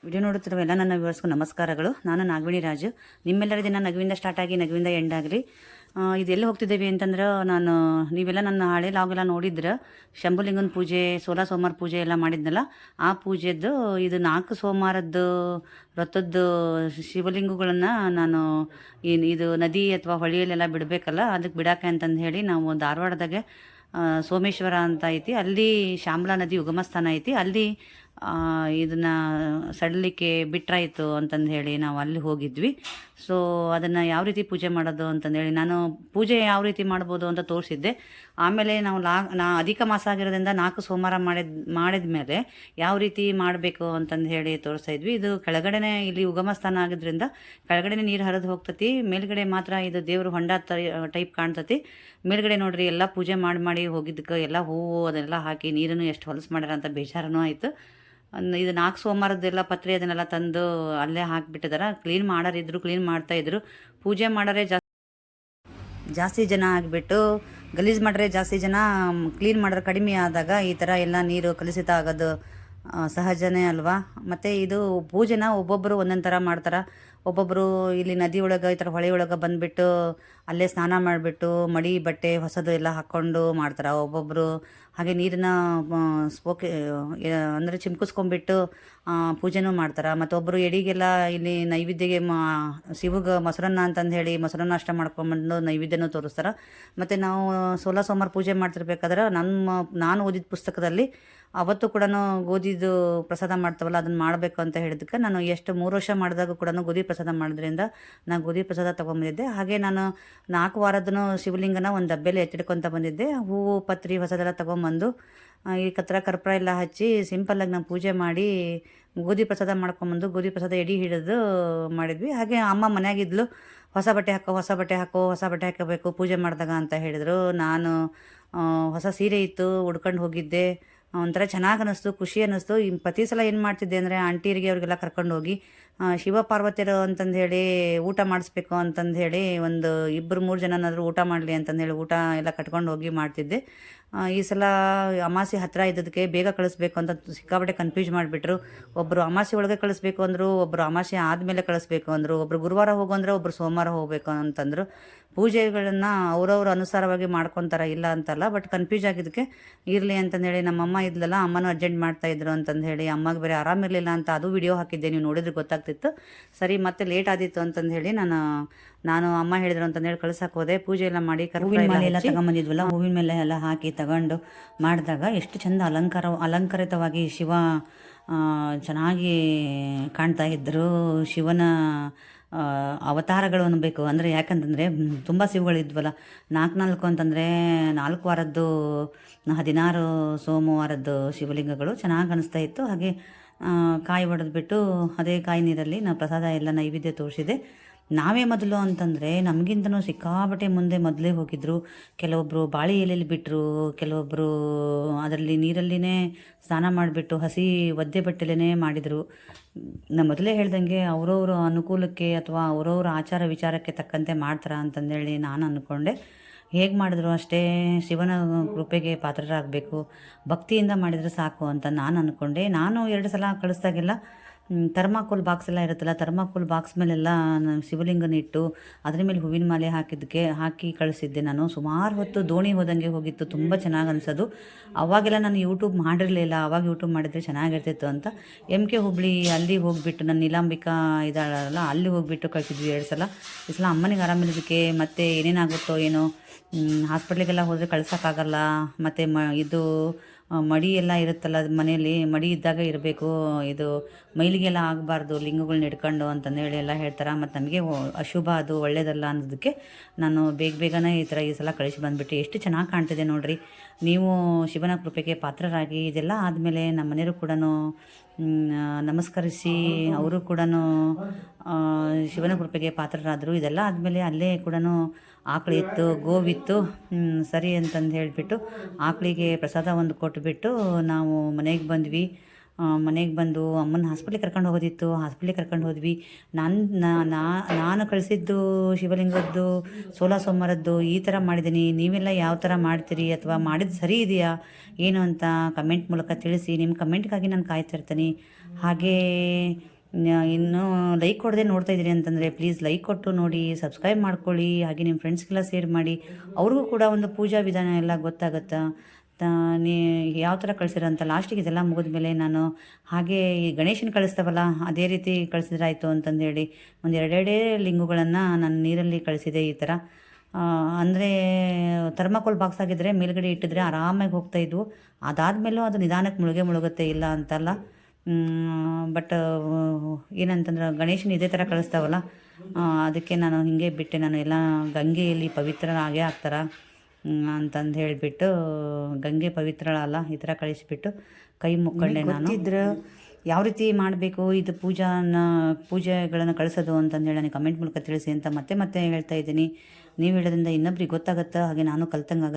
Video ನೋಡುತ್ತಿರುವ ಎಲ್ಲ ನನ್ನ ವ್ಯೂವರ್ಸ್ಗೂ ನಮಸ್ಕಾರಗಳು. ನಾನು ನಾಗವೇಣಿ ರಾಜು. ನಿಮ್ಮೆಲ್ಲರ ದಿನ ನಗುವಿಂದ ಸ್ಟಾರ್ಟ್ ಆಗಿ ನಗುವಿಂದ ಎಂಡ್ ಆಗಲಿ. ಇದೆಲ್ಲ ಹೋಗ್ತಿದ್ದೇವೆ ಅಂತಂದ್ರೆ ನೀವೆಲ್ಲ ನನ್ನ ಹಳೆ ಲಾಗೆಲ್ಲ ನೋಡಿದ್ರೆ ಶಂಭುಲಿಂಗನ ಪೂಜೆ, ಸೋಮವಾರ ಪೂಜೆ ಎಲ್ಲ ಮಾಡಿದ್ನಲ್ಲ, ಆ ಪೂಜೆದ್ದು ಇದು 4 ಸೋಮವಾರದ್ದು ವ್ರತದ್ದು ಶಿವಲಿಂಗಗಳನ್ನು ನಾನು ಇದು ನದಿ ಅಥವಾ ಹೊಳೆಯಲ್ಲೆಲ್ಲ ಬಿಡಬೇಕಲ್ಲ, ಅದಕ್ಕೆ ಬಿಡಾಕೆ ಅಂತಂದು ಹೇಳಿ ನಾವು ಧಾರವಾಡದಾಗೆ ಸೋಮೇಶ್ವರ ಅಂತ ಐತಿ, ಅಲ್ಲಿ ಶಾಮ್ಲಾ ನದಿ ಉಗಮ ಸ್ಥಾನ ಐತಿ, ಅಲ್ಲಿ ಇದನ್ನು ಸಡಲಿಕ್ಕೆ ಬಿಟ್ರಾಯಿತು ಅಂತಂದು ಹೇಳಿ ನಾವು ಅಲ್ಲಿ ಹೋಗಿದ್ವಿ. ಸೊ ಅದನ್ನು ಯಾವ ರೀತಿ ಪೂಜೆ ಮಾಡೋದು ಅಂತಂದೇಳಿ ನಾನು ಪೂಜೆ ಯಾವ ರೀತಿ ಮಾಡ್ಬೋದು ಅಂತ ತೋರಿಸಿದ್ದೆ. ಆಮೇಲೆ ನಾವು ಅಧಿಕ ಮಾಸ ಆಗಿರೋದ್ರಿಂದ 4 ಸೋಮವಾರ ಮಾಡಿದ ಮೇಲೆ ಯಾವ ರೀತಿ ಮಾಡಬೇಕು ಅಂತಂದು ಹೇಳಿ ತೋರಿಸ್ತಾ ಇದ್ವಿ. ಇದು ಕೆಳಗಡೆನೇ ಇಲ್ಲಿ ಉಗಮ ಸ್ಥಾನ ಆಗಿದ್ರಿಂದ ಕೆಳಗಡೆನೇ ನೀರು ಹರಿದು ಹೋಗ್ತತಿ, ಮೇಲ್ಗಡೆ ಮಾತ್ರ ಇದು ದೇವರು ಹೊಂಡ ಟೈಪ್ ಕಾಣ್ತತಿ. ಮೇಲ್ಗಡೆ ನೋಡ್ರಿ ಎಲ್ಲ ಪೂಜೆ ಮಾಡಿ ಹೋಗಿದ್ದಕ್ಕೆ ಎಲ್ಲ ಹೂವು ಅದನ್ನೆಲ್ಲ ಹಾಕಿ ನೀರನ್ನು ಎಷ್ಟು ಹೊಲಸು ಮಾಡ್ಯಾರ ಅಂತ ಬೇಜಾರನೂ ಆಯಿತು. ಇದು 4 ಸೋಮವಾರದ್ದೆಲ್ಲ ಪತ್ರೆ ಅದನ್ನೆಲ್ಲ ತಂದು ಅಲ್ಲೇ ಹಾಕಿಬಿಟ್ಟಿದಾರೆ. ಕ್ಲೀನ್ ಮಾಡೋರಿದ್ರು ಕ್ಲೀನ್ ಮಾಡ್ತಾಯಿದ್ರು. ಪೂಜೆ ಮಾಡೋರೆ ಜಾಸ್ತಿ ಜನ ಆಗಿಬಿಟ್ಟು ಗಲೀಜು ಮಾಡ್ರೆ ಜಾಸ್ತಿ ಜನ, ಕ್ಲೀನ್ ಮಾಡಿದ್ರೆ ಕಡಿಮೆ ಆದಾಗ ಈ ಥರ ಎಲ್ಲ ನೀರು ಕಲುಷಿತ ಆಗೋದು ಸಹಜನೇ ಅಲ್ವಾ. ಮತ್ತು ಇದು ಪೂಜೆನ ಒಬ್ಬೊಬ್ಬರು ಒಂದೊಂದು ಥರ ಮಾಡ್ತಾರೆ. ಒಬ್ಬೊಬ್ಬರು ಇಲ್ಲಿ ನದಿ ಒಳಗೆ ಈ ಥರ ಹೊಳೆ ಒಳಗೆ ಬಂದುಬಿಟ್ಟು ಅಲ್ಲೇ ಸ್ನಾನ ಮಾಡಿಬಿಟ್ಟು ಮಡಿ ಬಟ್ಟೆ ಹೊಸದು ಎಲ್ಲ ಹಾಕ್ಕೊಂಡು ಮಾಡ್ತಾರೆ. ಒಬ್ಬೊಬ್ಬರು ಹಾಗೆ ನೀರನ್ನ ಅಂದರೆ ಚಿಮ್ಕಿಸ್ಕೊಂಡ್ಬಿಟ್ಟು ಪೂಜೆನೂ ಮಾಡ್ತಾರೆ. ಮತ್ತೊಬ್ಬರು ಎಡಿಗೆಲ್ಲ ಇಲ್ಲಿ ನೈವೇದ್ಯಗೆ ಶಿವಗೆ ಮೊಸರನ್ನ ಅಂತಂದು ಹೇಳಿ ಮೊಸರನ್ನ ಅಷ್ಟ ಮಾಡ್ಕೊಂಬಂದು ನೈವೇದ್ಯನೂ ತೋರಿಸ್ತಾರೆ. ಮತ್ತು ನಾವು ಸೋಮವಾರ ಪೂಜೆ ಮಾಡ್ತಿರ್ಬೇಕಾದ್ರೆ ನಾನು ಓದಿದ ಪುಸ್ತಕದಲ್ಲಿ ಅವತ್ತು ಕೂಡ ಗೋಧಿದು ಪ್ರಸಾದ ಮಾಡ್ತಾವಲ್ಲ, ಅದನ್ನು ಮಾಡಬೇಕು ಅಂತ ಹೇಳಿದಕ್ಕೆ ನಾನು 3 ವರ್ಷ ಮಾಡಿದಾಗ ಕೂಡ ಗೋಧಿ ಪ್ರಸಾದ ಮಾಡೋದ್ರಿಂದ ನಾನು ಗೋಧಿ ಪ್ರಸಾದ ತೊಗೊಂಬಂದಿದ್ದೆ. ಹಾಗೆ ನಾನು 4 ವಾರದೂ ಶಿವಲಿಂಗನ ಒಂದು ಡಬ್ಬೆಲಿ ಎತ್ತಿಡ್ಕೊತ ಬಂದಿದ್ದೆ. ಹೂವು ಪತ್ರಿ ಹೊಸದೆಲ್ಲ ತೊಗೊಂಬಂದು ಈ ಕರ್ಪೂರ ಎಲ್ಲ ಹಚ್ಚಿ ಸಿಂಪಲ್ಲಾಗಿ ನಾವು ಪೂಜೆ ಮಾಡಿ ಗೋಧಿ ಪ್ರಸಾದ ಮಾಡ್ಕೊಂಬಂದು ಗೋಧಿ ಪ್ರಸಾದ ಎಡೆ ಹಿಡಿದು ಮಾಡಿದ್ವಿ. ಹಾಗೆ ಅಮ್ಮ ಮನೆಯಾಗಿದ್ಲು, ಹೊಸ ಬಟ್ಟೆ ಹಾಕೋಬೇಕು ಪೂಜೆ ಮಾಡಿದಾಗ ಅಂತ ಹೇಳಿದರು. ನಾನು ಹೊಸ ಸೀರೆ ಇತ್ತು ಉಡ್ಕೊಂಡು ಹೋಗಿದ್ದೆ. ಒಂಥರ ಚೆನ್ನಾಗಿ ಅನ್ನಿಸ್ತು, ಖುಷಿ ಅನ್ನಿಸ್ತು. ಪ್ರತಿ ಸಲ ಏನು ಮಾಡ್ತಿದ್ದೆ ಅಂದರೆ ಆಂಟಿಯರಿಗೆ ಅವ್ರಿಗೆಲ್ಲ ಕರ್ಕೊಂಡು ಹೋಗಿ ಶಿವ ಪಾರ್ವತಿಯರು ಅಂತಂದು ಹೇಳಿ ಊಟ ಮಾಡಿಸ್ಬೇಕು ಅಂತಂದು ಹೇಳಿ ಒಂದು 2-3 ಜನನಾದರೂ ಊಟ ಮಾಡಲಿ ಅಂತಂದೇಳಿ ಊಟ ಎಲ್ಲ ಕಟ್ಕೊಂಡು ಹೋಗಿ ಮಾಡ್ತಿದ್ದೆ. ಈ ಸಲ ಅಮಾಸೆ ಹತ್ತಿರ ಇದ್ದದಕ್ಕೆ ಬೇಗ ಕಳಿಸ್ಬೇಕು ಅಂತ ಸಿಕ್ಕಾಪಟ್ಟೆ ಕನ್ಫ್ಯೂಸ್ ಮಾಡಿಬಿಟ್ರು. ಒಬ್ಬರು ಅಮಾಸೆ ಒಳಗೆ ಕಳಿಸ್ಬೇಕು ಅಂದರು, ಒಬ್ಬರು ಅಮಾಸೆ ಆದಮೇಲೆ ಕಳಿಸ್ಬೇಕು ಅಂದರು, ಒಬ್ಬರು ಗುರುವಾರ ಹೋಗು ಅಂದರೆ ಒಬ್ಬರು ಸೋಮವಾರ ಹೋಗಬೇಕು ಅಂತಂದರು. ಪೂಜೆಗಳನ್ನು ಅವ್ರವ್ರ ಅನುಸಾರವಾಗಿ ಮಾಡ್ಕೊತಾರೆ, ಇಲ್ಲ ಅಂತಲ್ಲ, ಬಟ್ ಕನ್ಫ್ಯೂಸ್ ಆಗಿದ್ದಕ್ಕೆ ಇರಲಿ ಅಂತಂದೇಳಿ ನಮ್ಮಮ್ಮ ಇದ್ಲಲ್ಲ, ಅಮ್ಮನೂ ಅರ್ಜೆಂಟ್ ಮಾಡ್ತಾಯಿದ್ರು ಅಂತಂದು ಹೇಳಿ, ಅಮ್ಮಗೆ ಬೇರೆ ಆರಾಮಿರಲಿಲ್ಲ ಅಂತ ಅದು ವಿಡಿಯೋ ಹಾಕಿದ್ದೆ, ನೀವು ನೋಡಿದ್ರೆ ಗೊತ್ತಾಗ್ತಿತ್ತು. ಸರಿ ಮತ್ತೆ ಲೇಟ್ ಆದಿತ್ತು ಅಂತಂದು ಹೇಳಿ ನಾನು ಅಮ್ಮ ಹೇಳಿದ್ರು ಅಂತಂದೇಳಿ ಕಳ್ಸಕ್ಕೆ ಹೋದೆ. ಪೂಜೆ ಎಲ್ಲ ಮಾಡಿ ಹೂವಿನ ಮೇಲೆ ಎಲ್ಲ ತಗೊಂಬಂದಿದ್ವಲ್ಲ, ಹೂವಿನ ಮೇಲೆ ಎಲ್ಲ ಹಾಕಿ ತಗೊಂಡು ಮಾಡಿದಾಗ ಎಷ್ಟು ಚೆಂದ ಅಲಂಕರಿತವಾಗಿ ಶಿವ ಚೆನ್ನಾಗಿ ಕಾಣ್ತಾ ಇದ್ದರು. ಶಿವನ ಅವತಾರಗಳು ಅನ್ಬೇಕು. ಅಂದರೆ ಯಾಕಂತಂದರೆ ತುಂಬ ಶಿವಗಳಿದ್ವಲ್ಲ, 4 ಅಂತಂದರೆ 4 ವಾರದ್ದು 16 ಸೋಮವಾರದ್ದು ಶಿವಲಿಂಗಗಳು ಚೆನ್ನಾಗಿ ಅನಿಸ್ತಾ ಇತ್ತು. ಹಾಗೆ ಕಾಯಿ ಒಡೆದ್ಬಿಟ್ಟು ಅದೇ ಕಾಯಿ ನೀರಲ್ಲಿ ನಾವು ಪ್ರಸಾದ ಎಲ್ಲ ನೈವೇದ್ಯ ತೋರಿಸಿದೆ. ನಾವೇ ಮೊದಲು ಅಂತಂದರೆ ನಮಗಿಂತನೂ ಸಿಕ್ಕಾಬಟ್ಟೆ ಮುಂದೆ ಮೊದಲೇ ಹೋಗಿದ್ದರು. ಕೆಲವೊಬ್ಬರು ಬಾಳೆ ಎಲೆಯಲ್ಲಿ ಬಿಟ್ಟರು, ಕೆಲವೊಬ್ಬರು ಅದರಲ್ಲಿ ನೀರಲ್ಲಿನೇ ಸ್ನಾನ ಮಾಡಿಬಿಟ್ಟು ಹಸಿ ಒದ್ದೆ ಬಟ್ಟೆಲೇ ಮಾಡಿದರು. ನಾನು ಮೊದಲೇ ಹೇಳ್ದಂಗೆ ಅವರವ್ರ ಅನುಕೂಲಕ್ಕೆ ಅಥವಾ ಅವರವ್ರ ಆಚಾರ ವಿಚಾರಕ್ಕೆ ತಕ್ಕಂತೆ ಮಾಡ್ತಾರೆ ಅಂತಂದೇಳಿ ನಾನು ಅಂದ್ಕೊಂಡೆ. ಹೇಗೆ ಮಾಡಿದ್ರು ಅಷ್ಟೇ ಶಿವನ ಕೃಪೆಗೆ ಪಾತ್ರರಾಗಬೇಕು, ಭಕ್ತಿಯಿಂದ ಮಾಡಿದರೆ ಸಾಕು ಅಂತ ನಾನು ಅಂದ್ಕೊಂಡೆ. ನಾನು 2 ಸಲ ಕಳಿಸ್ದಾಗೆಲ್ಲ ಥರ್ಮಾಕೋಲ್ ಬಾಕ್ಸ್ ಎಲ್ಲ ಇರುತ್ತಲ್ಲ, ಥರ್ಮಾಕೋಲ್ ಬಾಕ್ಸ್ ಮೇಲೆಲ್ಲ ಶಿವಲಿಂಗನ ಇಟ್ಟು ಅದ್ರ ಮೇಲೆ ಹೂವಿನ ಮಾಲೆ ಹಾಕಿ ಕಳಿಸಿದ್ದೆ. ನಾನು ಸುಮಾರು ಹೊತ್ತು ದೋಣಿ ಹೋದಂಗೆ ಹೋಗಿತ್ತು, ತುಂಬ ಚೆನ್ನಾಗಿ ಅನಿಸೋದು. ಅವಾಗೆಲ್ಲ ನಾನು ಯೂಟ್ಯೂಬ್ ಮಾಡಿರಲಿಲ್ಲ, ಆವಾಗ ಯೂಟ್ಯೂಬ್ ಮಾಡಿದರೆ ಚೆನ್ನಾಗಿರ್ತಿತ್ತು ಅಂತ MK ಹುಬ್ಳಿ ಅಲ್ಲಿ ಹೋಗಿಬಿಟ್ಟು ನನ್ನ ನೀಲಾಂಬಿಕಾ ಇದ್ದಾಳಲ್ಲ, ಅಲ್ಲಿ ಹೋಗಿಬಿಟ್ಟು ಕಳಿಸಿದ್ವಿ 2 ಸಲ. ಈ ಸಲ ಅಮ್ಮನಿಗೆ ಆರಾಮಿಲ್ಲದಕ್ಕೆ ಮತ್ತೆ ಏನೇನಾಗುತ್ತೋ ಏನೋ, ಹಾಸ್ಪಿಟ್ಲಿಗೆಲ್ಲ ಹೋದರೆ ಕಳ್ಸೋಕ್ಕಾಗಲ್ಲ. ಮತ್ತು ಇದು ಮಡಿ ಎಲ್ಲ ಇರುತ್ತಲ್ಲ ಮನೆಯಲ್ಲಿ, ಮಡಿ ಇದ್ದಾಗ ಇರಬೇಕು, ಇದು ಮೈಲಿಗೆಲ್ಲ ಆಗಬಾರ್ದು ಲಿಂಗಗಳನ್ನ ಹಿಡ್ಕೊಂಡು ಅಂತಂದೇಳಿ ಎಲ್ಲ ಹೇಳ್ತಾರೆ. ಮತ್ತು ನಮಗೆ ಅಶುಭ, ಅದು ಒಳ್ಳೆಯದಲ್ಲ ಅನ್ನೋದಕ್ಕೆ ನಾನು ಬೇಗನೆ ಈ ಸಲ ಕಳಿಸಿ ಬಂದುಬಿಟ್ಟು ಎಷ್ಟು ಚೆನ್ನಾಗಿ ಕಾಣ್ತಿದೆ ನೋಡಿರಿ. ನೀವು ಶಿವನ ಕೃಪೆಗೆ ಪಾತ್ರರಾಗಿ. ಇದೆಲ್ಲ ಆದಮೇಲೆ ನಮ್ಮ ಮನೆಯವರು ಕೂಡ ನಮಸ್ಕರಿಸಿ ಅವರು ಕೂಡ ಶಿವನ ಕೃಪೆಗೆ ಪಾತ್ರರಾದರು. ಇದೆಲ್ಲ ಆದಮೇಲೆ ಅಲ್ಲೇ ಕೂಡ ಆಕಳಿತ್ತು, ಗೋವಿತ್ತು. ಸರಿ ಅಂತಂದು ಹೇಳಿಬಿಟ್ಟು ಆಕಳಿಗೆ ಪ್ರಸಾದ ಒಂದು ಕೊಟ್ಟುಬಿಟ್ಟು ನಾವು ಮನೆಗೆ ಬಂದ್ವಿ. ಮನೆಗೆ ಬಂದು ಅಮ್ಮನ ಹಾಸ್ಪಿಟ್ಲಿಗೆ ಕರ್ಕೊಂಡು ಹೋಗೋದಿತ್ತು, ಹಾಸ್ಪಿಟ್ಲಿಗೆ ಕರ್ಕೊಂಡು ಹೋದ್ವಿ. ನಾನು ಕಳಿಸಿದ್ದು ಶಿವಲಿಂಗದ್ದು ಸೋಮವಾರದ್ದು ಈ ಥರ ಮಾಡಿದ್ದೀನಿ. ನೀವೆಲ್ಲ ಯಾವ ಥರ ಮಾಡ್ತೀರಿ ಅಥವಾ ಮಾಡಿದ್ದು ಸರಿ ಇದೆಯಾ ಏನು ಅಂತ ಕಮೆಂಟ್ ಮೂಲಕ ತಿಳಿಸಿ. ನಿಮ್ಮ ಕಮೆಂಟ್ಗಾಗಿ ನಾನು ಕಾಯ್ತಾ ಇರ್ತೀನಿ. ಹಾಗೇ ಇನ್ನೂ ಲೈಕ್ ಕೊಡದೆ ನೋಡ್ತಾ ಇದ್ದೀರಿ ಅಂತಂದರೆ ಪ್ಲೀಸ್ ಲೈಕ್ ಕೊಟ್ಟು ನೋಡಿ, ಸಬ್ಸ್ಕ್ರೈಬ್ ಮಾಡ್ಕೊಳ್ಳಿ. ಹಾಗೆ ನಿಮ್ಮ ಫ್ರೆಂಡ್ಸ್ಗೆಲ್ಲ ಶೇರ್ ಮಾಡಿ, ಅವ್ರಿಗೂ ಕೂಡ ಒಂದು ಪೂಜಾ ವಿಧಾನ ಎಲ್ಲ ಗೊತ್ತಾಗುತ್ತಾ. ನೀ ಯಾವ ಥರ ಕಳಿಸಿರೋಂಥ ಲಾಸ್ಟಿಗೆ ಇದೆಲ್ಲ ಮುಗಿದ್ಮೇಲೆ ನಾನು ಹಾಗೆ ಈ ಗಣೇಶನ ಕಳಿಸ್ತಾವಲ್ಲ ಅದೇ ರೀತಿ ಕಳಿಸಿದ್ರಾಯ್ತು ಅಂತಂದೇಳಿ ಒಂದು ಎರಡೆರಡೇ ಲಿಂಗುಗಳನ್ನು ನಾನು ನೀರಲ್ಲಿ ಕಳಿಸಿದೆ. ಈ ಥರ ಅಂದರೆ ಥರ್ಮಾಕೋಲ್ ಬಾಕ್ಸ್ ಆಗಿದ್ದರೆ ಮೇಲ್ಗಡೆ ಇಟ್ಟಿದ್ರೆ ಆರಾಮಾಗಿ ಹೋಗ್ತಾಯಿದ್ವು. ಅದಾದಮೇಲೂ ಅದು ನಿಧಾನಕ್ಕೆ ಮುಳುಗುತ್ತೆ, ಇಲ್ಲ ಅಂತಲ್ಲ. ಬಟ್ ಏನಂತಂದ್ರೆ ಗಣೇಶನ ಇದೇ ಥರ ಕಳಿಸ್ತಾವಲ್ಲ, ಅದಕ್ಕೆ ನಾನು ಹೀಗೆ ಬಿಟ್ಟೆ. ನಾನು ಎಲ್ಲ ಗಂಗೆಯಲ್ಲಿ ಪವಿತ್ರ ಆಗೇ ಆಗ್ತಾರೆ ಅಂತಂದು ಹೇಳಿಬಿಟ್ಟು ಗಂಗೆ ಪವಿತ್ರಳಲ್ಲ ಈ ಥರ ಕಳಿಸಿಬಿಟ್ಟು ಕೈ ಮುಕ್ಕೊಂಡೆ. ನಾನು ಯಾವ ರೀತಿ ಮಾಡಬೇಕು ಇದು ಪೂಜೆಗಳನ್ನು ಕಳಿಸೋದು ಅಂತಂದೇಳಿ ನನಗೆ ಕಮೆಂಟ್ ಮೂಲಕ ತಿಳಿಸಿ ಅಂತ ಮತ್ತೆ ಹೇಳ್ತಾ ಇದ್ದೀನಿ. ನೀವು ಹೇಳೋದ್ರಿಂದ ಇನ್ನೊಬ್ರಿಗೆ ಗೊತ್ತಾಗುತ್ತೆ, ಹಾಗೆ ನಾನು ಕಲ್ತಂಗೆ ಆಗುತ್ತೆ.